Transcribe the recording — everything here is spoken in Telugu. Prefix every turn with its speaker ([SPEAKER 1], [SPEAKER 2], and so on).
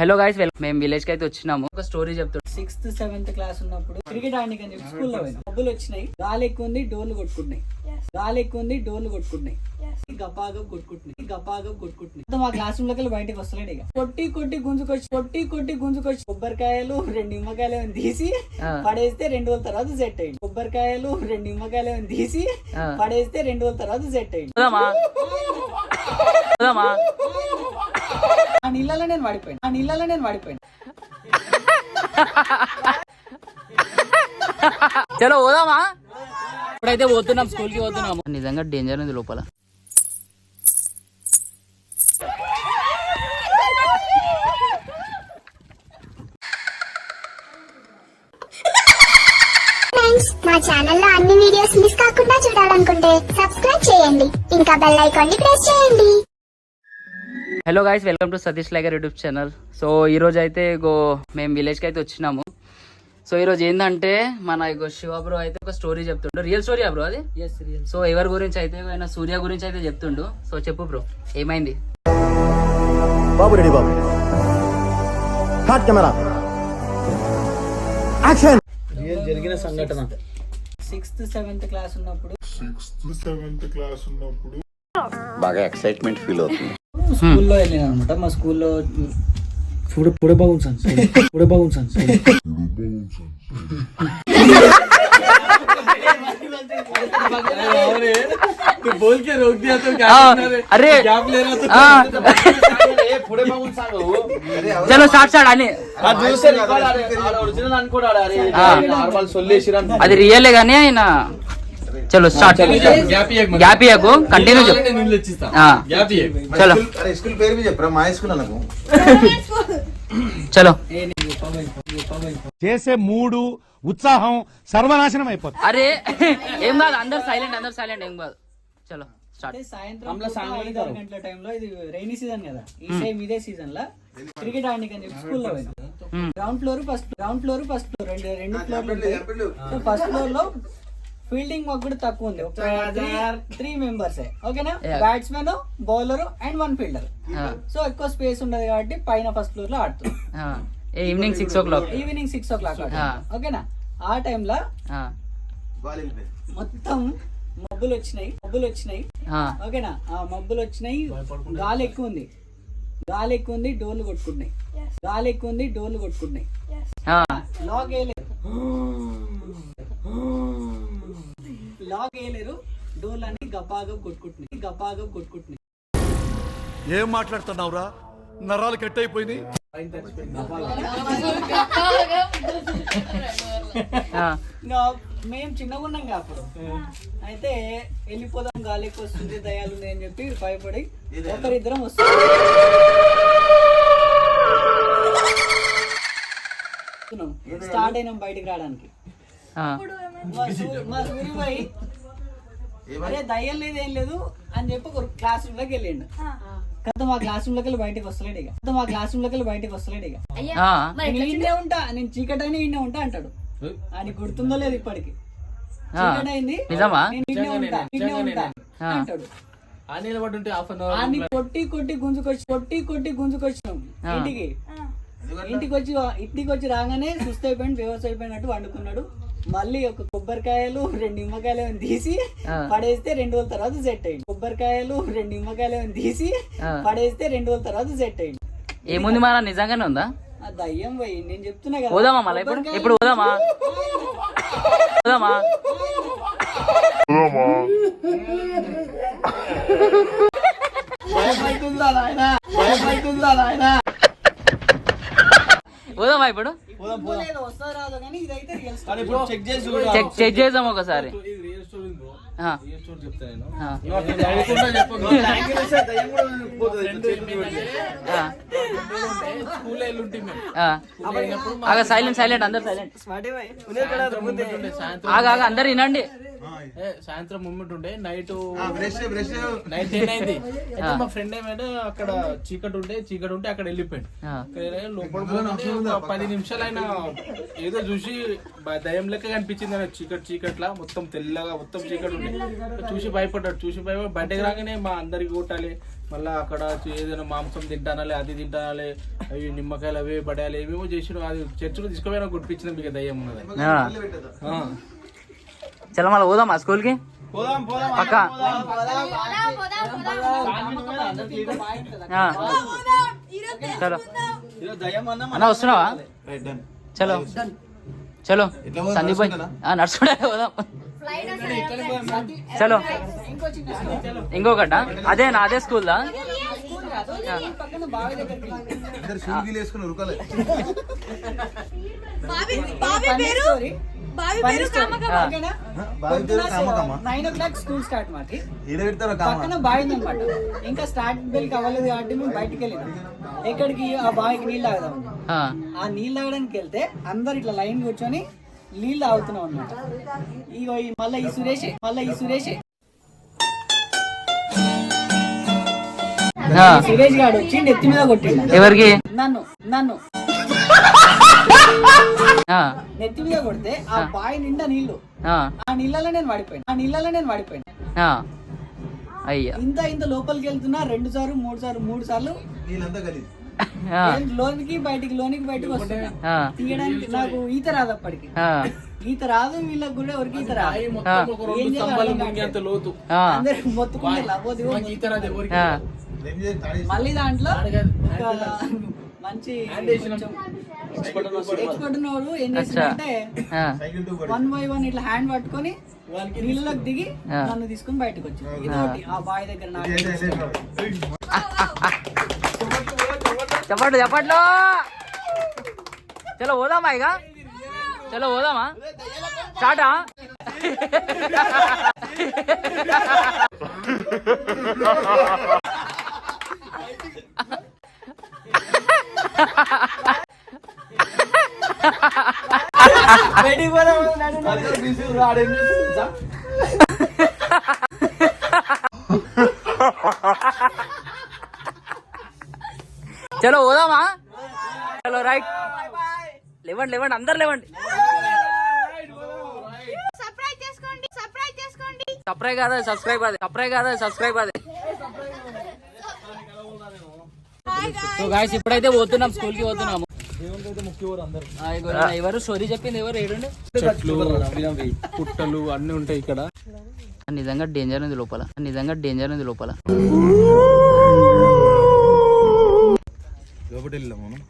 [SPEAKER 1] హలో గైస్, మేము విలేజ్ కి అయితే వచ్చినాము. ఒక స్టోరీ చెప్తాడు.
[SPEAKER 2] 6th 7th క్లాస్ ఉన్నప్పుడు క్రికెట్ ఆడడానికి అని చెప్పి స్కూల్లో పోయినా. డబ్బులు వచ్చినాయి, గాలి ఎక్కువ ఉంది, డోర్లు కొట్టుకుంటున్నాయి. గాలి ఎక్కువ ఉంది, డోర్లు కొట్టుకుంటున్నాయి. గపాగా కొట్టుకుంటున్నాయి. మా క్లాస్ రూమ్ లోకి బయటకు వస్తలేడు. ఇక కొట్టి గుంజుకొచ్చి కొబ్బరికాయలు 2 నిమ్మకాయలు తీసి పడేస్తే 2 రోజుల తర్వాత సెట్ అయ్యింది. కొబ్బరికాయలు 2 నిమ్మకాయలు తీసి పడేస్తే 2 రోజుల తర్వాత సెట్ అయ్యింది. ఆ నీళ్ళలో నేను పడిపోయాను.
[SPEAKER 1] చలో పోదామా? ఇప్పుడైతే పోతున్నాం, స్కూల్ కి పోతున్నాము. నిజంగా డేంజర్ ఉంది లోపల.
[SPEAKER 3] మా ఛానల్లో అన్ని వీడియోస్ మిస్ కాకుండా చూడాలనుకుంటే సబ్స్క్రైబ్ చేయండి, ఇంకా బెల్ ఐకాన్ ని ప్రెస్ చేయండి.
[SPEAKER 1] Hello guys, welcome to Satish Liger YouTube channel. So ఈ రోజు అయితే మేము విలేజ్ కి అయితే వచ్చినాము. సో ఈ రోజు ఏంటంటే మన శివ బ్రో అయితే ఒక స్టోరీ చెప్తుండు. రియల్ స్టోరీ బ్రో అది. సో ఎవరి గురించి అయితే ఆయన సూర్య గురించి అయితే చెప్తుండు. సో చెప్పు బ్రో, ఏమైంది?
[SPEAKER 4] బాబు రెడీ బాబు, హాట్ కెమెరా యాక్షన్.
[SPEAKER 2] రియల్ జరిగిన సంఘటన. 6th 7th క్లాస్ ఉన్నప్పుడు
[SPEAKER 4] బాగా ఎక్సైట్మెంట్ ఫీల్ అవుతుంది.
[SPEAKER 2] స్కూల్లో వెళ్ళిన అనమాట. మా స్కూల్లో पुढे बघून सांग. तू बोल के रोक दिया तो क्या?
[SPEAKER 1] अरे
[SPEAKER 2] गॅप ले रहा
[SPEAKER 4] पुढे बघून सांग.
[SPEAKER 1] चलो स्टार्ट అని
[SPEAKER 4] ఒరిజినల్ అనుకోడాడు. అరే నార్మల్ సొల్లేసిరా,
[SPEAKER 1] అది రియలే గానీ ఆయన. చలో స్టార్ట్. గ్యాప్ ఇయ్యకు, కంటిన్యూ చెప్పు. చలో
[SPEAKER 4] స్కూల్ పేరు भी చెప్పరా? మా స్కూల్ అనకు.
[SPEAKER 1] చలో.
[SPEAKER 5] చేసే మూడు ఉత్సాహం సర్వనాశనం అయిపోతుంది.
[SPEAKER 1] అరే ఏం కాదు, అందరు సైలెంట్ ఏం కాదు. చలో స్టార్ట్.
[SPEAKER 2] సాయంత్రం 5 గంటల టైంలో, ఇది రైనీ సీజన్ కదా, ఈ సేమ్ ఇదే సీజన్ లా క్రికెట్ ఆడడానికి అని చెప్పి స్కూల్లో పోయినా. గ్రౌండ్ ఫ్లోర్ ఫస్ట్ ఫ్లోర్ రెండు ఫ్లోర్లు ఉంటాయి. ఫస్ట్ ఫ్లోర్ లో ఫీల్డింగ్ మాకు కూడా తక్కువ ఉంది, ఒక 3 మెంబర్స్. ఓకేనా? Batsmen, bowler and 1 fielder. So ఎక్కువ స్పేస్ ఉండదు కాబట్టి పైన ఫస్ట్ ఫ్లోర్ లో ఆడుతుంది.
[SPEAKER 1] Evening 6 o'clock.
[SPEAKER 2] ఓకేనా? ఆ టైంలో మొత్తం మబ్బులు వచ్చినాయి. ఓకేనా? ఆ మబ్బులు వచ్చినాయి, గాలి ఎక్కువ ఉంది, డోర్లు కొట్టుకుంటున్నాయి. లాగ్ వేయలేరు, డోర్లు అన్ని గపాగా కొట్టుకుంటున్నాయి.
[SPEAKER 5] ఏం మాట్లాడుతున్నావురా? నరాలు కట్ అయిపోయినాయి.
[SPEAKER 2] మేము చిన్నగా ఉన్నాం అప్పుడు. అయితే వెళ్ళిపోదాం, గాలి ఎక్కువ వస్తుంది, దయాలు ఉంది అని చెప్పి భయపడి ఒకరిద్దరం వస్తున్నాం. స్టార్ట్ అయినాం బయటికి రావడానికి. మా సూర్యబాయి అరే దయ్యం లేదు ఏం లేదు అని చెప్పి ఒక క్లాస్ రూమ్ లోకి వెళ్ళిండు. కదా మా క్లాస్ రూమ్ లోకి బయటకు వస్తలేడు. ఇక ఈయనే ఉంటా, నేను చీకటి అయినా ఈయనే ఉంటా అంటాడు. ఆయన గుర్తుందో లేదు ఇప్పటికి. చీకటి అయింది, నేను ఈయనే ఉంటా అంటాడు. కొట్టి గుంజుకొచ్చినాం ఇంటికి వచ్చి రాగానే సుస్థ అయిపోయింది, బేవస్ అయిపోయినట్టు వండుకున్నాడు. మళ్ళీ ఒక కొబ్బరికాయలు 2 నిమ్మకాయలు తీసి పడేస్తే 2 రోజుల తర్వాత సెట్ అయ్యింది.
[SPEAKER 1] ఏముంది మన నిజంగానే ఉందా?
[SPEAKER 2] ఆ దయ్యం పోయి నేను చెప్తున్నా కదా.
[SPEAKER 1] పోదామా మళ్ళీ? ఇప్పుడు పోదామా? పోదామా ఇప్పుడు? చెక్ చేద్దాం ఒకసారి. సైలెంట్ అందరు సైలెంట్. అందరు వినండి.
[SPEAKER 6] సాయంత్రం మూమెంట్ ఉండే, నైట్ 10 అయింది. అయితే మా ఫ్రెండ్ ఏమైనా అక్కడ చీకటి ఉంటే అక్కడ వెళ్ళిపోయాడు. లోపల 10 నిమిషాలు ఆయన ఏదో చూసి దయ్యం లెక్క కనిపించింది. చీకట్లా మొత్తం తెల్లగా మొత్తం చీకటి ఉండే. చూసి భయపడి బయటకు రాగానే మా అందరికి కొట్టాలి, మళ్ళీ అక్కడ ఏదైనా మాంసం తింటానాలే, అది తింటానాలే, అవి నిమ్మకాయలు అవి పడాలి, ఏమేమో చేసిన. అది చర్చకు తీసుకుపోయినా గుర్తించిన మీకు దయ్యం ఉన్నది.
[SPEAKER 1] చలో మళ్ళీ పోదామా స్కూల్కి
[SPEAKER 6] పోదాం పోదాం
[SPEAKER 1] పక్క. చలో అన్న వస్తున్నావా? చలో చలో సందీప్ భాయ్ నడుచుకుంటే పోదాం. చలో ఇంకొకట అదేనా? అదే స్కూల్దా?
[SPEAKER 2] పక్కన బావి దగ్గరికి
[SPEAKER 4] వేసుకుని ఉరకాలి.
[SPEAKER 2] ఓకేనా? 9 o'clock స్కూల్ స్టార్ట్ మాకి. పక్కన బావి ఉందన్నమాట. ఇంకా స్టార్ట్ బెల్ అవ్వలేదు కాబట్టి మేము బయటికి వెళ్ళినాం. ఎక్కడికి? ఆ బావికి నీళ్ళు తాగదాం. ఆ నీళ్ళు తాగడానికి వెళ్తే అందరు ఇట్లా లైన్ కూర్చొని నీళ్ళు తాగుతున్నాం అనమాట. ఇగో మళ్ళీ ఈ సురేష్ సురేష్ గాడు వచ్చి నెత్తి మీద కొట్టిండు.
[SPEAKER 1] ఎవరికి?
[SPEAKER 2] నన్ను నెత్తి మీద కొడితే ఆ బావి నిండా నీళ్లు. ఆ నీళ్ళలో నేను పడిపోయాను.
[SPEAKER 1] అయ్యా
[SPEAKER 2] ఇంత లోపలికి వెళ్తున్నా 2 సార్లు 3 సార్లు లోనికి బయటికి వస్తున్నా. తీయడానికి నాకు ఈత రాదు అప్పటికి. ఈత రాదు, వీళ్ళకి కూడా ఎవరికి ఈత రాదు. అందరు మొత్తుకుంటే మళ్ళీ దాంట్లో మంచి ఎక్స్పర్ట్ ఉన్నవాడు ఏం చేసిందంటే 1 by 1 ఇట్లా హ్యాండ్ పట్టుకొని నీళ్ళలోకి దిగి నన్ను తీసుకుని బయటకు వచ్చింది. ఇదొకటి ఆ బావి దగ్గర నాకు.
[SPEAKER 1] చెప్పట్లు చలో పోదామా? ఇక చలో పోదామా? స్టార్టా? చలో పోదామా? చలో రైట్. లేవండి అందరు లేవండి. సబ్స్క్రైబ్ కాదా సబ్స్క్రైబ్ అదే. సో గాయ్స్ ఇప్పుడైతే పోతున్నాం, స్కూల్ కి పోతున్నాము. ఎవరు స్టోరీ చెప్పింది? ఎవరు? ఏడుండి
[SPEAKER 6] చెట్లు పుట్టలు అన్ని ఉంటాయి ఇక్కడ.
[SPEAKER 1] నిజంగా డేంజర్ ఉంది లోపల.
[SPEAKER 4] లోపలి వెళ్ళాము మనం.